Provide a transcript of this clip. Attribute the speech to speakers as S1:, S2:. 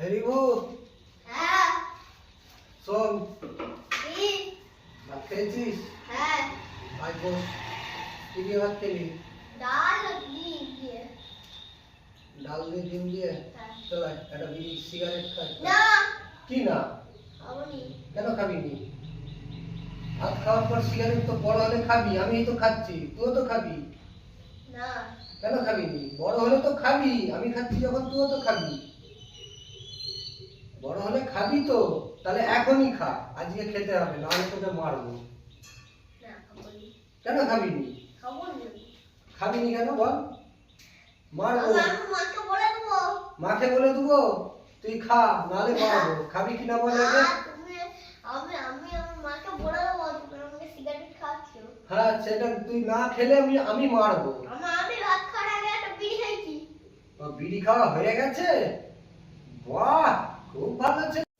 S1: হরিবু
S2: হ্যাঁ
S1: শোন,
S2: কি
S1: ভাত খেয়েছিস?
S2: হ্যাঁ
S1: আজ বস, কি দিয়ে ভাত খেলি?
S2: ডাল আর ডিম দিয়ে
S1: ডাল দিয়ে ডিম দিয়ে?
S2: হ্যাঁ।
S1: চল আয়, একটা বিড়ি সিগারেট খাই।
S2: না
S1: কি না?
S2: খাবনি
S1: কেন খাবি নি? ভাত খাওয়ার পর সিগারেট তো বড় হলে খাবি, আমি তো খাচ্ছি, তুইও তো খাবি।
S2: না
S1: কেন খাবি নি? বড় হলে তো খাবি, আমি খাচ্ছি যখন তুইও তো খাবি। বড় হলে খাবি তো, তাহলে এখনই খা, আজকে খেতে হবে, নাহলে তোকে মারবো।
S2: না খাবনি
S1: কেন খাবি নি?
S2: খাবনি
S1: খাবি নি কেন বল? মারবো।
S2: আমি মাকে বলে দেবো
S1: মাকে বলে দেবো তুই খা, নাহলে মারবো। খাবি কিনা বল আগে।
S2: তুমি আমি আমার মাকে বলে দেবো তুমি আমাকে সিগারেট খাচ্ছ
S1: হ্যাঁ, সেটা তুই না খেলে আমি মারবো।
S2: আমি ভাত খাওয়ার আগে একটা বিড়ি খাইছি
S1: বিড়ি খাওয়া হয়ে গেছে? বাহ, খুব ভালো ছেলে।